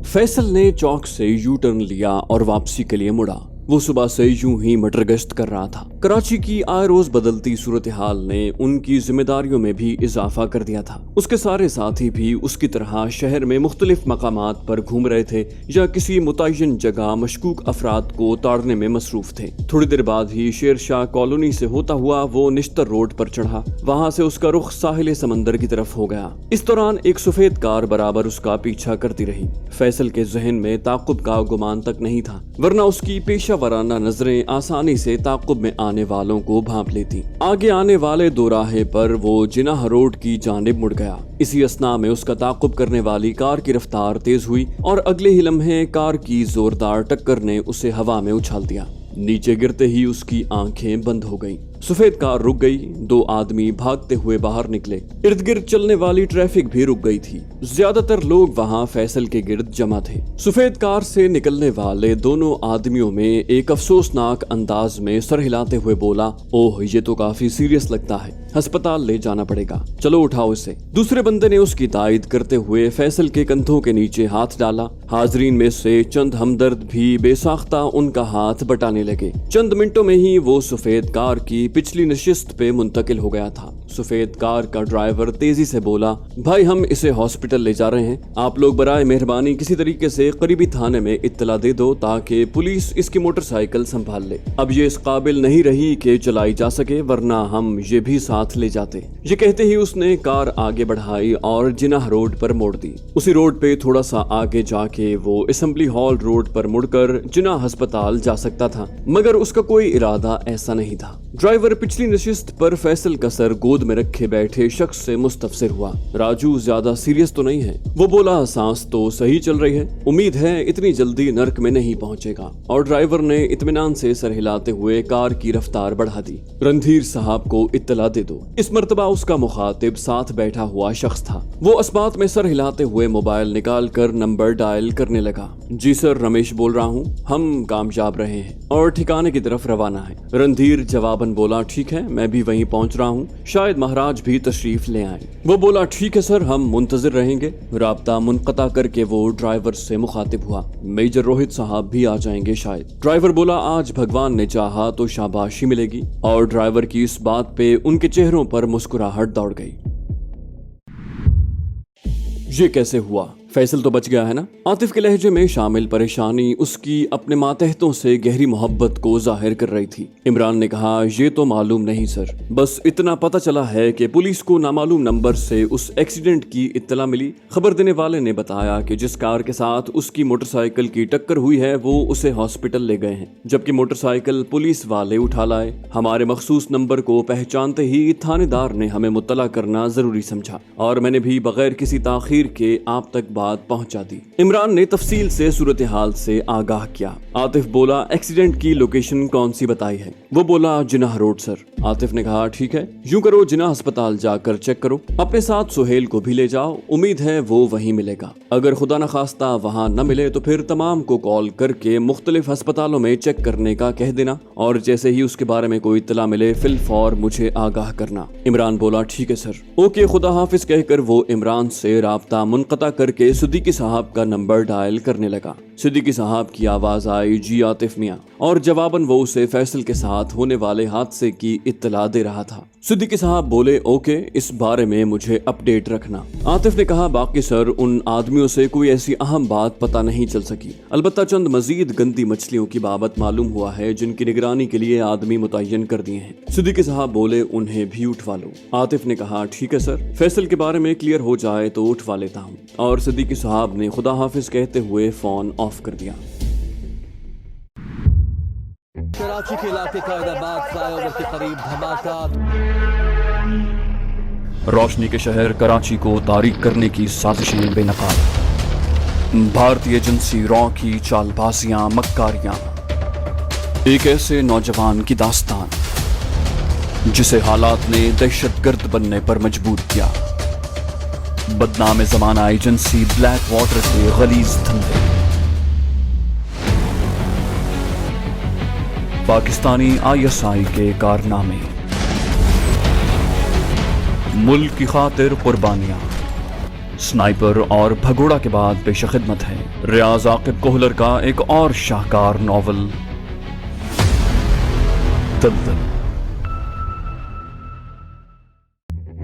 फैसल ने चौक से U turn लिया और वापसी के लिए मुड़ा। वो सुबह से यूं ही मटर गश्त कर रहा था। कराची की आए रोज बदलती सूरत हाल ने उनकी जिम्मेदारियों में भी इजाफा कर दिया था। उसके सारे साथी भी उसकी तरह शहर में मुख्तलिफ मकामात पर घूम रहे थे या किसी मुतय्यन जगह मशकूक अफराद को ताड़ने में मसरूफ थे। थोड़ी देर बाद ही शेर शाह कॉलोनी से होता हुआ वो निश्तर रोड पर चढ़ा। वहाँ से उसका रुख साहिल समंदर की तरफ हो गया। इस दौरान एक सफेद कार बराबर उसका पीछा करती रही। फैसल के जहन में ताक़ुब का गुमान तक नहीं था, वरना उसकी पेशा वराना नजरें आसानी से ताक़ुब में आने वालों को भांप लेती। आगे आने वाले दोराहे पर वो जिनाह रोड की जानिब मुड़ गया। इसी अस्ना में उसका ताक़ुब करने वाली कार की रफ्तार तेज हुई और अगले ही लम्हे कार की जोरदार टक्कर ने उसे हवा में उछाल दिया। नीचे गिरते ही उसकी आंखें बंद हो गईं। सफेद कार रुक गई। दो आदमी भागते हुए बाहर निकले। इर्द गिर्द चलने वाली ट्रैफिक भी रुक गई थी। ज्यादातर लोग वहां फैसल के गिर्द जमा थे। सफेद कार से निकलने वाले दोनों आदमियों में एक अफसोसनाक अंदाज में सर हिलाते हुए बोला, ओह ये तो काफी सीरियस लगता है, अस्पताल ले जाना पड़ेगा, चलो उठाओ इसे। दूसरे बंदे ने उसकी तायद करते हुए फैसल के कंधों के नीचे हाथ डाला। हाजरीन में से चंद हमदर्द भी बेसाख्ता उनका हाथ बटाने लगे। चंद मिनटों में ही वो सफेद कार की पिछली नशिस्त पे मुंतकिल हो गया था। सफेद कार का ड्राइवर तेजी से बोला, भाई हम इसे हॉस्पिटल ले जा रहे हैं, आप लोग बराए मेहरबानी किसी तरीके से करीबी थाने में इत्तला दे दो ताकि पुलिस इसकी मोटरसाइकिल संभाल ले। अब ये इस काबिल नहीं रही कि चलाई जा सके, वरना हम ये भी साथ ले जाते। ये कहते ही उसने कार आगे बढ़ाई और जिनाह रोड पर मोड़ दी। उसी रोड पे थोड़ा सा आगे जाके वो असेंबली हॉल रोड पर मुड़कर जिनाह अस्पताल जा सकता था, मगर उसका कोई इरादा ऐसा नहीं था। ड्राइवर पिछली नशिस्त पर फैसल का सर गोद में रखे बैठे शख्स से मुस्तफसिर हुआ। राजू ज्यादा सीरियस तो नहीं है? वो बोला, सांस तो सही चल रही है, उम्मीद है इतनी जल्दी नर्क में नहीं पहुंचेगा। और ड्राइवर ने इत्मीनान से सर हिलाते हुए कार की रफ्तार बढ़ा दी। रणधीर साहब को इत्तला दे दो। इस मर्तबा उसका मुखातिब साथ बैठा हुआ शख्स था। वो अस्बात में सर हिलाते हुए मोबाइल निकाल कर नंबर डायल करने लगा। जी सर, रमेश बोल रहा हूँ, हम कामयाब रहे हैं और ठिकाने की तरफ रवाना है। रणधीर जवाबन बोला, ठीक है, मैं भी वहीं पहुंच रहा हूँ, शायद महाराज भी तशरीफ ले आए। वो बोला, ठीक है सर, हम मुंतजिर रहेंगे। राब्ता मुनक़ता करके वो ड्राइवर से मुखातिब हुआ, मेजर रोहित साहब भी आ जाएंगे शायद। ड्राइवर बोला, आज भगवान ने चाहा तो शाबाशी मिलेगी। और ड्राइवर की इस बात पे उनके चेहरों पर मुस्कुराहट दौड़ गई। ये कैसे हुआ? फैसल तो बच गया है ना? आतिफ के लहजे में शामिल परेशानी उसकी अपने मातहतों से गहरी मोहब्बत को जाहिर कर रही थी। इमरान ने कहा, ये तो मालूम नहीं सर, बस इतना पता चला है कि पुलिस को नामालूम नंबर से उस एक्सीडेंट की इत्तला मिली। खबर देने वाले ने बताया कि जिस कार के साथ उसकी मोटरसाइकिल की टक्कर हुई है वो उसे हॉस्पिटल ले गए हैं, जबकि मोटरसाइकिल पुलिस वाले उठा लाए। हमारे मखसूस नंबर को पहचानते ही थानेदार ने हमें मुत्तला करना जरूरी समझा और मैंने भी बगैर किसी ताखीर के आप तक पहुंचा दी। इमरान ने तफसील से सूरत हाल से आगाह किया। आतिफ बोला, एक्सीडेंट की लोकेशन कौन सी बताई है? वो बोला, जिनाह रोड सर। आतिफ ने कहा, ठीक है, यूं करो, जिनाह अस्पताल जाकर चेक करो, अपने साथ सुहेल को भी ले जाओ, उम्मीद है वो वहीं मिलेगा। अगर खुदा न खास्ता वहाँ न मिले तो फिर तमाम को कॉल करके मुख्तलिफ अस्पतालों में चेक करने का कह देना और जैसे ही उसके बारे में कोई इत्तला मिले फिल फौर मुझे आगाह करना। इमरान बोला, ठीक है सर। ओके, खुदा हाफिज कहकर वो इमरान से राब्ता मुनक़ता करके सिद्दीकी साहब का नंबर डायल करने लगा। सिद्दीकी साहब की आवाज आई, जी आतिफ मियां, और जवाबन वो उसे फैसल के साथ होने वाले हादसे की इत्तला दे रहा था। सिद्दीकी साहब बोले, ओके, इस बारे में मुझे अपडेट रखना। आतिफ ने कहा, बाकी सर उन आदमियों से कोई ऐसी अहम बात पता नहीं चल सकी, अलबत्ता चंद मजीद गंदी मछलियों की बाबत मालूम हुआ है जिनकी निगरानी के लिए आदमी मुतय्यन कर दिए हैं। सिद्दीकी साहब बोले, उन्हें भी उठवा लो। आतिफ ने कहा, ठीक है सर, फैसल के बारे में क्लियर हो जाए तो उठवा लेता हूँ। और सिद्दीकी साहब ने खुदा हाफिज कहते हुए फोन ऑफ कर दिया। कराची के इलाके का इलाहाबाद फ्लाईओवर के करीब धमाका। रोशनी के शहर कराची को तारीक करने की साजिशें बेनकाब। भारतीय एजेंसी रॉ की चालबाजियां, मक्कारियां, एक ऐसे नौजवान की दास्तान जिसे हालात ने दहशतगर्द बनने पर मजबूर किया। बदनाम ज़माना एजेंसी ब्लैक वाटर के गलीज धंधे, पाकिस्तानी ISI के कारनामे, मुल्क की खातिर कुर्बानियां, स्नाइपर और भगोड़ा के बाद पेश खिदमत है रियाज आकिब कोहलर का एक और शाहकार नॉवल दलदल।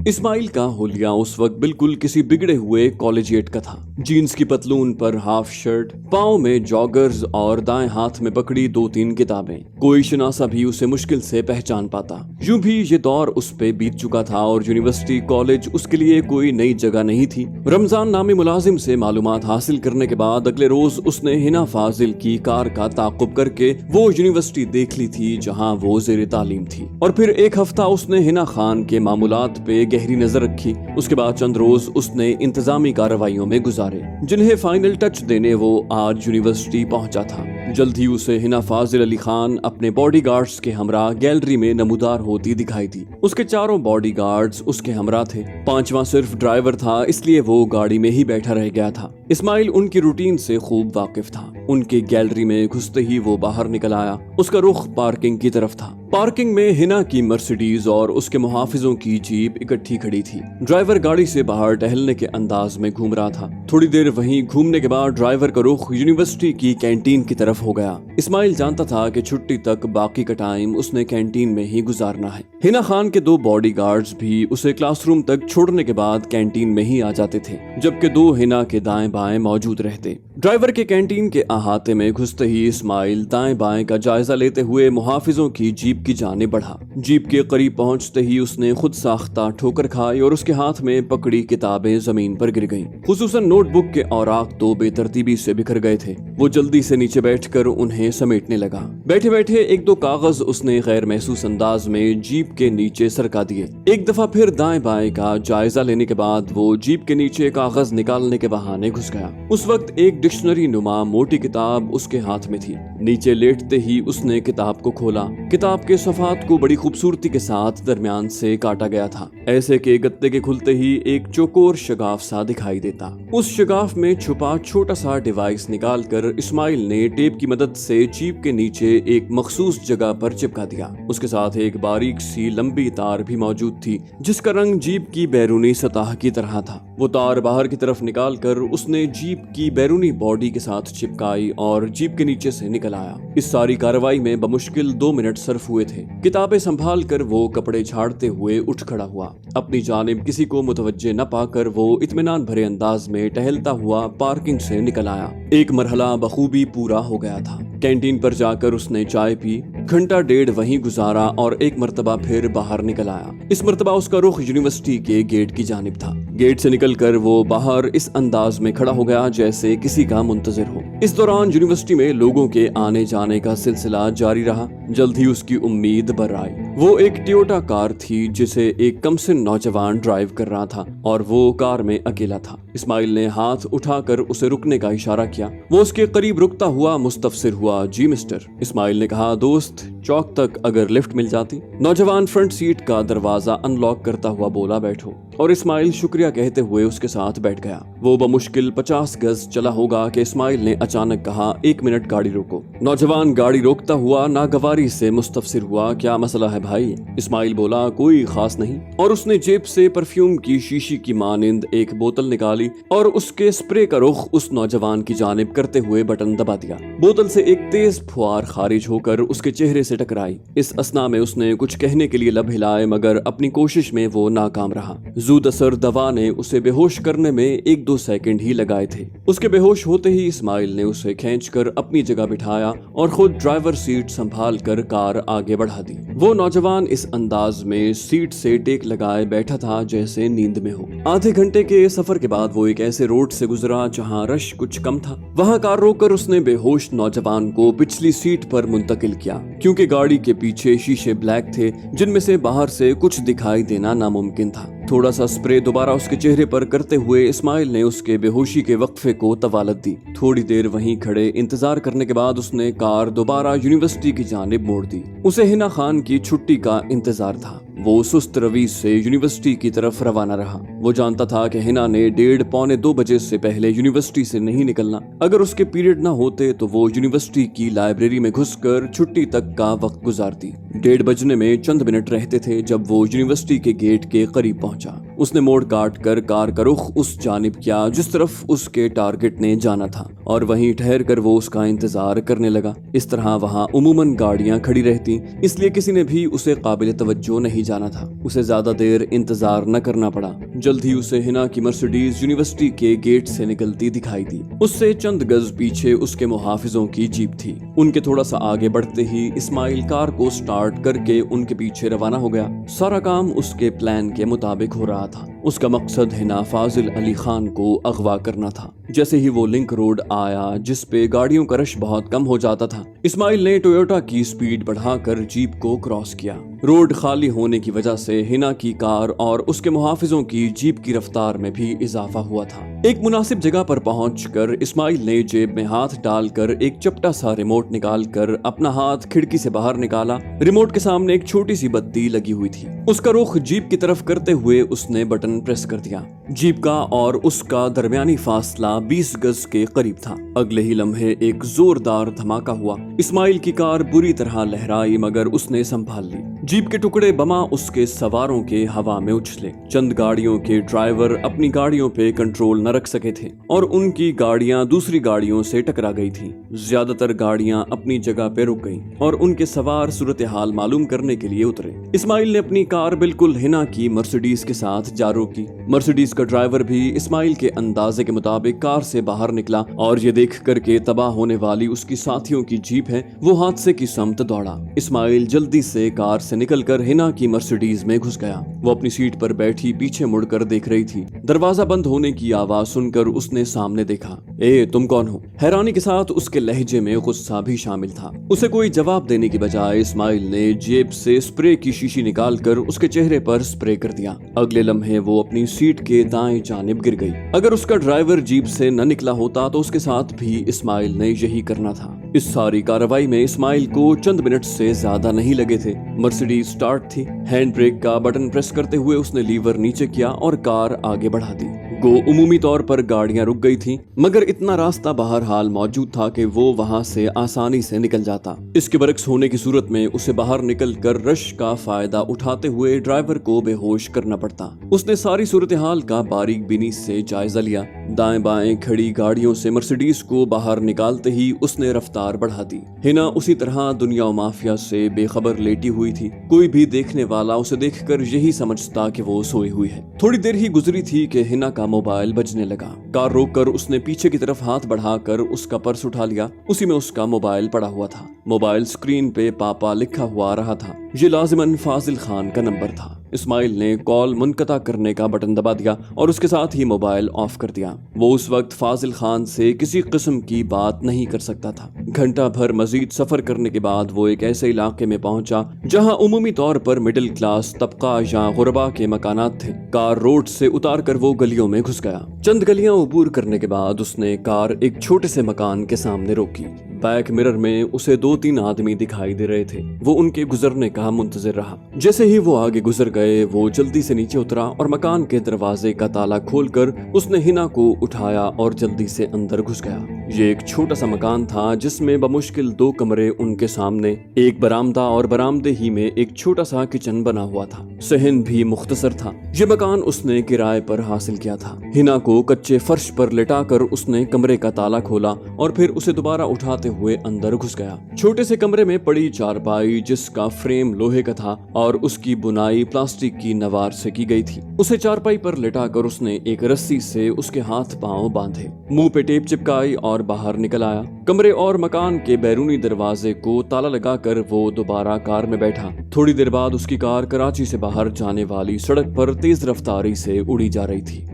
इस्माइल का हुलिया उस वक्त बिल्कुल किसी बिगड़े हुए कॉलेजिएट का था। जीन्स की पतलून पर हाफ शर्ट, पाँव में जॉगर्स और दाएं हाथ में पकड़ी 2-3 किताबें। कोई शनासा भी उसे मुश्किल से पहचान पाता। यूं भी ये दौर उस पे बीत चुका था और यूनिवर्सिटी कॉलेज उसके लिए कोई नई जगह नहीं थी। रमजान नामी मुलाजिम से मालूमात हासिल करने के बाद अगले रोज उसने हिना फाजिल की कार का ताक़ुब करके वो यूनिवर्सिटी देख ली थी जहाँ वो ज़ेरे तालीम थी। और फिर एक हफ्ता उसने हिना खान के मामूलात पे गहरी नजर रखी। उसके बाद चंद रोज उसने इंतजामी कार्रवाइयों में गुजारे जिन्हें फाइनल टच देने वो आज यूनिवर्सिटी पहुंचा था। जल्द ही उसे हिना फाजिल अली खान अपने बॉडीगार्ड्स के हमरा गैलरी में नमूदार होती दिखाई दी। उसके चारों बॉडीगार्ड्स उसके हमरा थे। 5वां सिर्फ ड्राइवर था, इसलिए वो गाड़ी में ही बैठा रह गया था। इस्माइल उनकी रूटीन से खूब वाकिफ था। उनके गैलरी में घुसते ही वो बाहर निकल आया। उसका रुख पार्किंग की तरफ था। पार्किंग में हिना की मर्सिडीज और उसके मुहाफिजों की जीप इकट्ठी खड़ी थी। ड्राइवर गाड़ी से बाहर टहलने के अंदाज में घूम रहा था। थोड़ी देर वहीं घूमने के बाद ड्राइवर का रुख यूनिवर्सिटी की कैंटीन की तरफ हो गया। इस्माइल जानता था कि छुट्टी तक बाकी का टाइम उसने कैंटीन में ही गुजारना है। हिना खान के 2 बॉडीगार्ड्स भी उसे क्लासरूम तक छोड़ने के बाद कैंटीन में ही आ जाते थे, जबकि 2 हिना के दाएं बाएं मौजूद रहते। ड्राइवर के कैंटीन के अहाते में घुसते ही इस्माइल दाएं बाएं का जायजा लेते हुए मुहाफिजों की जीप की जाने बढ़ा। जीप के करीब पहुंचते ही उसने खुद साख्ता ठोकर खाई और उसके हाथ में पकड़ी किताबें जमीन पर गिर गईं। खुसूसन नोटबुक के औराक तो बेतरतीबी से बिखर गए थे। वो जल्दी से नीचे बैठकर उन्हें समेटने लगा। बैठे बैठे 1-2 कागज उसने गैर महसूस अंदाज में जीप के नीचे सरका दिए। एक दफा फिर दाएं बाएं का जायजा लेने के बाद वो जीप के नीचे कागज निकालने के बहाने घुस गया। उस वक्त एक डिक्शनरी नुमा मोटी किताब उसके हाथ में थी। नीचे लेटते ही उसने किताब को खोला। किताब के सफात को बड़ी खूबसूरती के साथ दरमियान से काटा गया था। ऐसे के गत्ते के खुलते ही एक चौकोर शगाफ सा दिखाई देता। उस शगाफ में छुपा छोटा सा डिवाइस निकालकर इस्माइल ने टेप की मदद से जीप के नीचे एक मखसूस जगह पर चिपका दिया। उसके साथ एक बारीक सी लंबी तार भी मौजूद थी जिसका रंग जीप की बैरूनी सतह की तरह था। वो तार बाहर की तरफ निकालकर उसने जीप की बैरूनी बॉडी के साथ चिपकाई और जीप के नीचे से निकल आया। इस सारी कार्रवाई में बमुश्किल 2 मिनट सर्फ हुए थे। किताबें संभाल कर वो कपड़े झाड़ते हुए उठ खड़ा हुआ। अपनी जानिब किसी को मुतवज्जे न पाकर वो इत्मीनान भरे अंदाज में टहलता हुआ पार्किंग से निकल आया। एक मरहला बखूबी पूरा हो गया था। कैंटीन पर जाकर उसने चाय पी, 1-1.5 घंटा वहीं गुजारा और एक मर्तबा फिर बाहर निकल आया। इस मर्तबा उसका रुख यूनिवर्सिटी के गेट की जानिब था। गेट से निकलकर वो बाहर इस अंदाज में खड़ा हो गया जैसे किसी का मुंतजिर हो। इस दौरान यूनिवर्सिटी में लोगों के आने जाने का सिलसिला जारी रहा। जल्द ही उसकी उम्मीद बर आई। वो एक टोयोटा कार थी जिसे एक कमसिन नौजवान ड्राइव कर रहा था और वो कार में अकेला था। इस्माइल ने हाथ उठाकर उसे रुकने का इशारा किया। वो उसके करीब रुकता हुआ मुस्तफसिर हुआ, जी मिस्टर। इस्माइल ने कहा, दोस्त चौक तक अगर लिफ्ट मिल जाती। नौजवान फ्रंट सीट का दरवाजा अनलॉक करता हुआ बोला, बैठो। और इस्माइल शुक्रिया कहते हुए उसके साथ बैठ गया। वो बमुश्किल 50 गज चला होगा कि इस्माइल ने अचानक कहा, 1 मिनट गाड़ी रोको। नौजवान गाड़ी रोकता हुआ नागवारी से मुस्तफसिर हुआ, क्या मसला है भाई? इस्माइल बोला, कोई खास नहीं। और उसने जेब से परफ्यूम की शीशी की मानिंद एक बोतल निकाली और उसके स्प्रे का रुख उस नौजवान की जानिब करते हुए बटन दबा दिया। बोतल से एक तेज फुआर खारिज होकर उसके चेहरे से टकराई। इस असना में उसने कुछ कहने के लिए लब हिलाए मगर अपनी कोशिश में वो नाकाम रहा। जूद असर दवा ने उसे बेहोश करने में 1-2 सेकंड ही लगाए थे। उसके बेहोश होते ही इस्माइल ने उसे खींचकर अपनी जगह बिठाया और खुद ड्राइवर सीट संभाल कर कार आगे बढ़ा दी। वो नौजवान इस अंदाज में सीट से टेक लगाए बैठा था जैसे नींद में हो। आधे घंटे के सफर के बाद वो एक ऐसे रोड से गुजरा जहाँ रश कुछ कम था। वहाँ कार रोककर उसने बेहोश नौजवान को पिछली सीट पर मुंतकिल किया। क्योंकि गाड़ी के पीछे शीशे ब्लैक थे जिनमें से बाहर से कुछ दिखाई देना नामुमकिन था। थोड़ा सा स्प्रे दोबारा उसके चेहरे पर करते हुए इस्माइल ने उसके बेहोशी के वक्फे को तवालत दी। थोड़ी देर वहीं खड़े इंतजार करने के बाद उसने कार दोबारा यूनिवर्सिटी की जानिब मोड़ दी। उसे हिना खान की छुट्टी का इंतजार था। वो सुस्त रवि से यूनिवर्सिटी की तरफ रवाना रहा। वो जानता था कि हिना ने 1:30-2 बजे से पहले यूनिवर्सिटी से नहीं निकलना। अगर उसके पीरियड न होते तो वो यूनिवर्सिटी की लाइब्रेरी में घुसकर छुट्टी तक का वक्त गुजारती। 1:30 बजने में चंद मिनट रहते थे जब वो यूनिवर्सिटी के गेट के करीब पहुंचा। उसने मोड़ काट कर कार का रुख उस जानिब किया जिस तरफ उसके टारगेट ने जाना था और वहीं ठहर कर वो उसका इंतजार करने लगा। इस तरह वहाँ उमूमन गाड़ियां खड़ी रहती, इसलिए किसी ने भी उसे काबिल तवज्जो नहीं जाना था। उसे ज्यादा देर इंतजार न करना पड़ा। जल्द ही उसे हिना की मर्सिडीज यूनिवर्सिटी के गेट से निकलती दिखाई दी। उससे चंद गज पीछे उसके मुहाफिजों की जीप थी। उनके थोड़ा सा आगे बढ़ते ही इस्माइल कार को स्टार्ट करके उनके पीछे रवाना हो गया। सारा काम उसके प्लान के मुताबिक हो रहा था। उसका मकसद हिना फाजिल अली खान को अगवा करना था। जैसे ही वो लिंक रोड आया जिस पे गाड़ियों का रश बहुत कम हो जाता था, इस्माइल ने टोयोटा की स्पीड बढ़ाकर जीप को क्रॉस किया। रोड खाली होने की वजह से हिना की कार और उसके मुहाफिजों की जीप की रफ्तार में भी इजाफा हुआ था। एक मुनासिब जगह पर पहुंचकर इस्माइल ने जेब में हाथ डालकर एक चपटा सा रिमोट निकालकर अपना हाथ खिड़की से बाहर निकाला। रिमोट के सामने एक छोटी सी बत्ती लगी हुई थी। उसका रुख जीप की तरफ करते हुए उसने बटन प्रेस कर दिया। जीप का और उसका दरमियानी फासला 20 गज के करीब था। अगले ही लम्हे एक जोरदार धमाका हुआ। इस्माइल की कार बुरी तरह लहराई मगर उसने संभाल ली। जीप के टुकड़े बमा उसके सवारों के हवा में उछले। चंद गाड़ियों के ड्राइवर अपनी गाड़ियों पे कंट्रोल न रख सके थे और उनकी गाड़ियां दूसरी गाड़ियों से टकरा गई थी। ज्यादातर गाड़ियां अपनी जगह पे रुक गईं और उनके सवार सूरत हाल मालूम करने के लिए उतरे। इस्माइल ने अपनी कार बिल्कुल हिना की मर्सिडीज के साथ जा रोकी। मर्सिडीज का ड्राइवर भी इस्माइल के अंदाजे के मुताबिक कार से बाहर निकला और ये देख करके तबाह होने वाली उसकी साथियों की जीप है वो हादसे की समत दौड़ा। इस्माइल जल्दी से कार से निकलकर हिना की मर्सिडीज में घुस गया। वो अपनी सीट पर बैठी पीछे मुड़कर देख रही थी। दरवाजा बंद होने की आवाज सुनकर उसने सामने देखा। ए तुम कौन हो? हैरानी के साथ उसके लहजे में गुस्सा भी शामिल था। उसे कोई जवाब देने की बजाय इस्माइल ने जेब से स्प्रे की शीशी निकालकर उसके चेहरे पर स्प्रे कर दिया। अगले लम्हे वो अपनी सीट के दाएं जानिब गिर गई। अगर उसका ड्राइवर जीप से न निकला होता तो उसके साथ भी इस्माइल ने यही करना था। इस सारी कार्रवाई में इस्माइल को चंद मिनट से ज्यादा नहीं लगे थे। मर्सिडीज स्टार्ट थी। हैंड ब्रेक का बटन प्रेस करते हुए उसने लीवर नीचे किया और कार आगे बढ़ा दी। गो उमूमी तौर पर गाड़ियां रुक गई थीं, मगर इतना रास्ता बहरहाल मौजूद था कि वो वहां से आसानी से निकल जाता। इसके बरक्स होने की सूरत में उसे बाहर निकलकर रश का फायदा उठाते हुए ड्राइवर को बेहोश करना पड़ता। उसने सारी सूरत हाल का बारीक बीनी से जायजा लिया। दाएं बाएं खड़ी गाड़ियों से मर्सिडीज को बाहर निकालते ही उसने रफ्तार बढ़ा दी। हिना उसी तरह दुनिया और माफिया से बेखबर लेटी हुई थी। कोई भी देखने वाला उसे देखकर यही समझता कि वो सोई हुई है। थोड़ी देर ही गुजरी थी कि हिना का मोबाइल बजने लगा। कार रोककर उसने पीछे की तरफ हाथ बढ़ाकर उसका पर्स उठा लिया। उसी में उसका मोबाइल पड़ा हुआ था। मोबाइल स्क्रीन पे पापा लिखा हुआ रहा था। ये लाजिमन फाजिल खान का नंबर था। इस्माइल ने कॉल मुनक़ता करने का बटन दबा दिया और उसके साथ ही मोबाइल ऑफ कर दिया। वो उस वक्त फाजिल खान से किसी किस्म की बात नहीं कर सकता था। घंटा भर मजीद सफर करने के बाद वो एक ऐसे इलाके में पहुंचा जहां उमूमी तौर पर मिडिल क्लास तबका या गुरबा के मकानात थे। कार रोड से उतार कर वो गलियों में घुस गया। चंद गलियां अबूर करने के बाद उसने कार एक छोटे से मकान के सामने रोकी। बैक मिरर में उसे 2-3 आदमी दिखाई दे रहे थे। वो उनके गुजरने का मुंतजिर रहा। जैसे ही वो आगे गुजर गए वो जल्दी से नीचे उतरा और मकान के दरवाजे का ताला खोलकर उसने हिना को उठाया और जल्दी से अंदर घुस गया। ये एक छोटा सा मकान था जिसमें बमुश्किल 2 कमरे, उनके सामने एक बरामदा और बरामदे ही में एक छोटा सा किचन बना हुआ था। सहन भी मुख्तसर था। ये मकान उसने किराए पर हासिल किया था। हिना को कच्चे फर्श पर लेटाकर उसने कमरे का ताला खोला और फिर उसे दोबारा उठाते हुए अंदर घुस गया। छोटे से कमरे में पड़ी चारपाई जिसका फ्रेम लोहे का था और उसकी बुनाई प्लास्टिक की नवार से की गई थी। उसे चारपाई पर लेटाकर उसने एक रस्सी से उसके हाथ पांव बांधे, मुंह पे टेप चिपकाई और बाहर निकल आया। कमरे और मकान के बैरूनी दरवाजे को ताला लगाकर वो दोबारा कार में बैठा। थोड़ी देर बाद उसकी कार कराची से बाहर जाने वाली सड़क पर तेज रफ्तारी से उड़ी जा रही थी।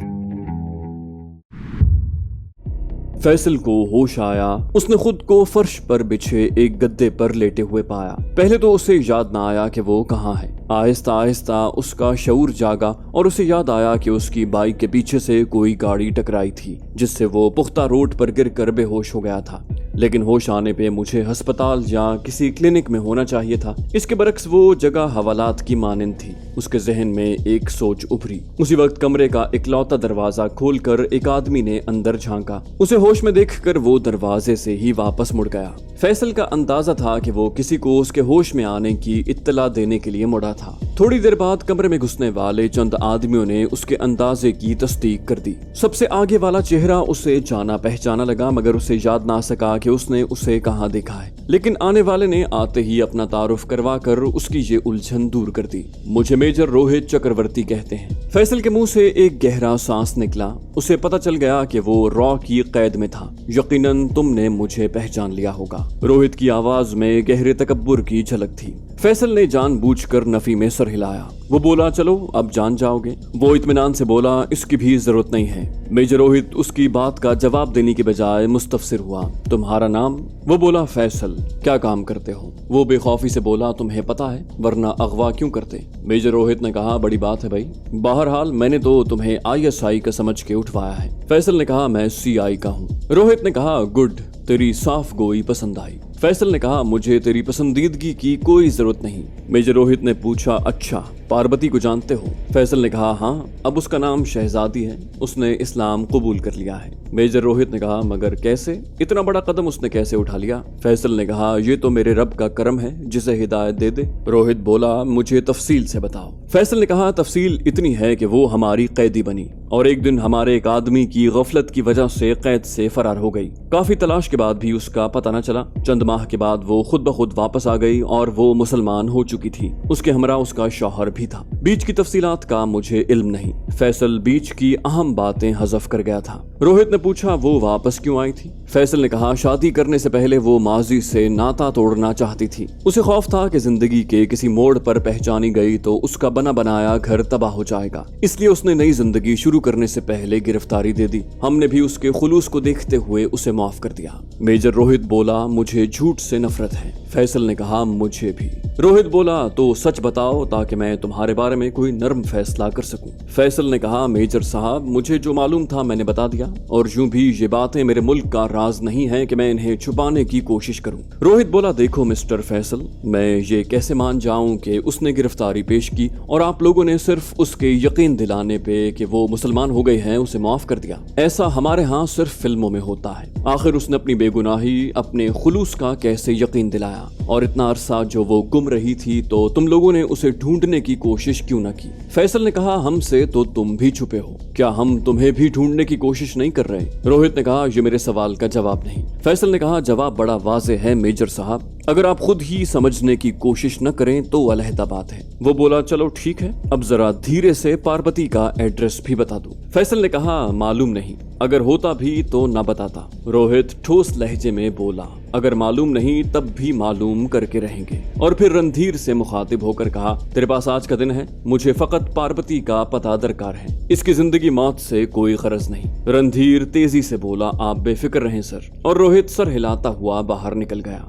फैसल को होश आया। उसने खुद को फर्श पर बिछे एक गद्दे पर लेटे हुए पाया। पहले तो उसे याद ना आया कि वो कहाँ है। आहिस्ता आहिस्ता उसका शऊर जागा और उसे याद आया कि उसकी बाइक के पीछे से कोई गाड़ी टकराई थी जिससे वो पुख्ता रोड पर गिरकर बेहोश हो गया था। लेकिन होश आने पे मुझे अस्पताल या किसी क्लिनिक में होना चाहिए था। इसके बरक्स वो जगह हवालात की मानिंद थी। उसके जहन में एक सोच उभरी। उसी वक्त कमरे का इकलौता दरवाजा खोलकर एक आदमी ने अंदर झांका। उसे होश में देखकर वो दरवाजे से ही वापस मुड़ गया। फैसल का अंदाजा था कि वो किसी को उसके होश में आने की इत्तला देने के लिए मुड़ा था। थोड़ी देर बाद कमरे में घुसने वाले चंद आदमियों ने उसके अंदाजे की तस्दीक कर दी। सबसे आगे वाला चेहरा उसे जाना पहचाना लगा, मगर उसे याद ना सका कि उसने उसे कहाँ देखा है। लेकिन आने वाले ने आते ही अपना तारुफ करवा कर उसकी ये उलझन दूर कर दी। मुझे मेजर रोहित चक्रवर्ती कहते हैं। फैसल के मुंह से एक गहरा सांस निकला। उसे पता चल गया कि वो रॉ की कैद में था। यकीनन तुमने मुझे पहचान लिया होगा। रोहित की आवाज में गहरे तकब्बुर की झलक थी। फैसल ने जानबूझकर नफी में सर हिलाया। वो बोला, चलो अब जान जाओगे। वो इत्मीनान से बोला, इसकी भी जरूरत नहीं है। मेजर रोहित उसकी बात का जवाब देने की बजाय मुस्तफसिर हुआ। तुम्हारा नाम? वो बोला, फैसल। क्या काम करते हो? वो बेखौफी से बोला, तुम्हें पता है, वरना अगवा क्यों करते? मेजर रोहित ने कहा, बड़ी बात है भाई। बहरहाल मैंने तो तुम्हें ISI का समझ के उठवाया है। फैसल ने कहा, मैं CI का हूँ। रोहित ने कहा, गुड, तेरी साफ गोई पसंद आई। फैसल ने कहा, मुझे तेरी पसंदीदगी की कोई जरूरत नहीं। मेजर रोहित ने पूछा, अच्छा, पार्वती को जानते हो? फैसल ने कहा, हाँ, अब उसका नाम शहजादी है। उसने इस्लाम कबूल कर लिया है। मेजर रोहित ने कहा, मगर कैसे? इतना बड़ा कदम उसने कैसे उठा लिया? फैसल ने कहा, ये तो मेरे रब का करम है, जिसे हिदायत दे दे। रोहित बोला, मुझे तफसील से बताओ। फैसल ने कहा, तफसील इतनी है कि वो हमारी कैदी बनी और एक दिन हमारे एक आदमी की गफलत की वजह से कैद से फरार हो गई। काफी तलाश के बाद भी उसका पता न चला। चंद माह के बाद वो खुद ब खुद वापस आ गई और वो मुसलमान हो चुकी थी। उसके हमरा उसका शौहर भी था। बीच की तफसीलात का मुझे इल्म नहीं। फैसल बीच की अहम बातें हज़फ कर गया था। रोहित ने पूछा, वो वापस क्यों आई थी? फैसल ने कहा, शादी करने से पहले वो माजी से नाता तोड़ना चाहती थी। उसे खौफ था कि जिंदगी के किसी मोड़ पर पहचानी गई तो उसका बना बनाया घर तबाह हो जाएगा। इसलिए उसने नई जिंदगी शुरू करने से पहले गिरफ्तारी दे दी। हमने भी उसके खुलूस को देखते हुए उसे माफ कर दिया। मेजर रोहित बोला, मुझे झूठ से नफरत है। फैसल ने कहा, मुझे भी। रोहित बोला, तो सच बताओ ताकि मैं तुम्हारे बारे में कोई नर्म फैसला कर सकूं। फैसल ने कहा, मेजर साहब, मुझे जो मालूम था मैंने बता दिया, और यूं भी ये बातें मेरे मुल्क का राज नहीं है कि मैं इन्हें छुपाने की कोशिश करूं। रोहित बोला, देखो मिस्टर फैसल, मैं ये कैसे मान जाऊं कि उसने गिरफ्तारी पेश की और आप लोगों ने सिर्फ उसके यकीन दिलाने पे कि वो मुसलमान हो गए हैं उसे माफ कर दिया। ऐसा हमारे यहाँ सिर्फ फिल्मों में होता है। आखिर उसने अपनी बेगुनाही, अपने खुलूस का कैसे यकीन दिलाया? और इतना अरसा जो वो गुम रही थी तो तुम लोगों ने उसे ढूंढने की कोशिश क्यों न की? फैसल ने कहा, हमसे तो तुम भी छुपे हो, क्या हम तुम्हें भी ढूंढने की कोशिश नहीं कर रहे? रोहित ने कहा, ये मेरे सवाल का जवाब नहीं। फैसल ने कहा, जवाब बड़ा वाज़े है मेजर साहब, अगर आप खुद ही समझने की कोशिश न करें तो अलहदा बात है। वो बोला, चलो ठीक है, अब जरा धीरे से पार्वती का एड्रेस भी बता दो। फैसल ने कहा, मालूम नहीं, अगर होता भी तो न बताता। रोहित ठोस लहजे में बोला, अगर मालूम नहीं तब भी मालूम करके रहेंगे। और फिर रणधीर से मुखातिब होकर कहा, तेरे पास आज का दिन है, मुझे फकत पार्वती का पता दरकार है, इसकी जिंदगी मौत से कोई गरज नहीं। रणधीर तेजी से बोला, आप बेफिक्र रहें सर। और रोहित सर हिलाता हुआ बाहर निकल गया।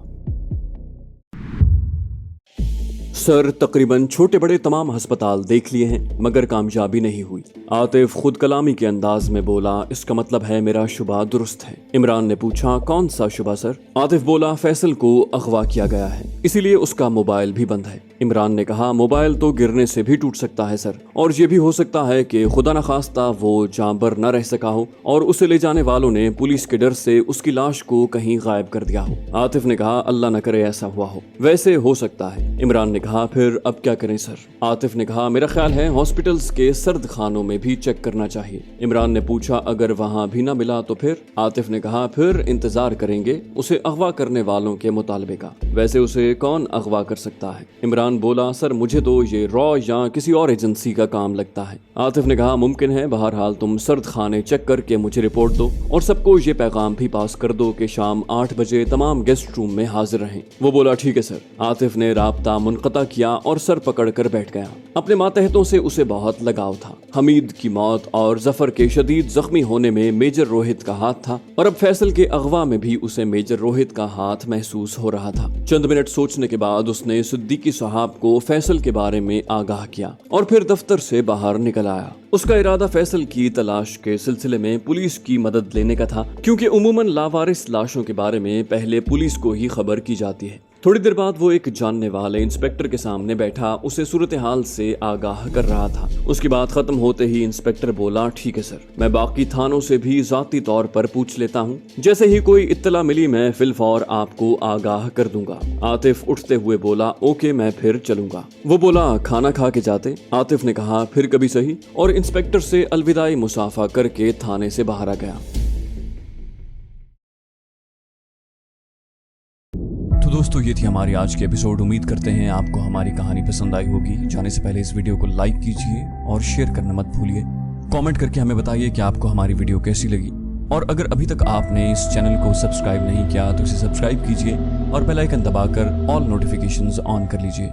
सर, तकरीबन छोटे बड़े तमाम अस्पताल देख लिए हैं मगर कामयाबी नहीं हुई। आतिफ खुद कलामी के अंदाज में बोला, इसका मतलब है मेरा शुबा दुरुस्त है। इमरान ने पूछा, कौन सा शुबा सर? आतिफ बोला, फैसल को अगवा किया गया है, इसीलिए उसका मोबाइल भी बंद है। इमरान ने कहा, मोबाइल तो गिरने से भी टूट सकता है सर, और ये भी हो सकता है कि खुदा न खास्ता वो जांबर न रह सका हो और उसे ले जाने वालों ने पुलिस के डर से उसकी लाश को कहीं गायब कर दिया हो। आतिफ ने कहा, अल्लाह न करे ऐसा हुआ हो। वैसे हो सकता है। इमरान ने कहा, फिर अब क्या करें सर? आतिफ ने कहा, मेरा ख्याल है हॉस्पिटल्स के सर्द खानों में भी चेक करना चाहिए। इमरान ने पूछा, अगर वहाँ भी न मिला तो फिर? आतिफ ने कहा, फिर इंतजार करेंगे उसे अगवा करने वालों के मुतालबे का। वैसे उसे कौन अगवा कर सकता है? इमरान बोला, सर मुझे तो ये रॉ या किसी और एजेंसी का काम लगता है। आतिफ ने कहा, मुमकिन है, बहरहाल तुम सर्द खाने चेक करके मुझे रिपोर्ट दो और सबको ये पैगाम भी पास कर दो कि शाम 8 बजे तमाम गेस्ट रूम में हाजिर रहें। वो बोला, ठीक है सर। आतिफ ने राब्ता मुनक़ता किया और सर पकड़ कर बैठ गया। अपने मातहतों से उसे बहुत लगाव था। हमीद की मौत और जफर के शदीद जख्मी होने में मेजर रोहित का हाथ था और अब फैसल के अगवा में भी उसे मेजर रोहित का हाथ महसूस हो रहा था। चंद मिनट सोचने के बाद उसने सिद्दीकी साहब को फैसल के बारे में आगाह किया और फिर दफ्तर से बाहर निकल आया। उसका इरादा फैसल की तलाश के सिलसिले में पुलिस की मदद लेने का था, क्योंकि उमूमन लावारिस लाशों के बारे में पहले पुलिस को ही खबर की जाती है। थोड़ी देर बाद वो एक जानने वाले इंस्पेक्टर के सामने बैठा उसे सूरत हाल से आगाह कर रहा था। उसकी बात खत्म होते ही इंस्पेक्टर बोला, ठीक है सर, मैं बाकी थानों से भी जाती तौर पर पूछ लेता हूँ। जैसे ही कोई इत्तला मिली मैं फिलफौर आपको आगाह कर दूंगा। आतिफ उठते हुए बोला, ओके मैं फिर चलूंगा। वो बोला, खाना खा के जाते? आतिफ ने कहा, फिर कभी सही, और इंस्पेक्टर से अलविदाई मुसाफा करके थाने से बाहर आ गया। तो दोस्तों ये थी हमारी आज की एपिसोड। उम्मीद करते हैं आपको हमारी कहानी पसंद आई होगी। जाने से पहले इस वीडियो को लाइक कीजिए और शेयर करना मत भूलिए। कमेंट करके हमें बताइए कि आपको हमारी वीडियो कैसी लगी, और अगर अभी तक आपने इस चैनल को सब्सक्राइब नहीं किया तो इसे सब्सक्राइब कीजिए और बेल आइकन दबाकर ऑल नोटिफिकेशंस ऑन कर लीजिए।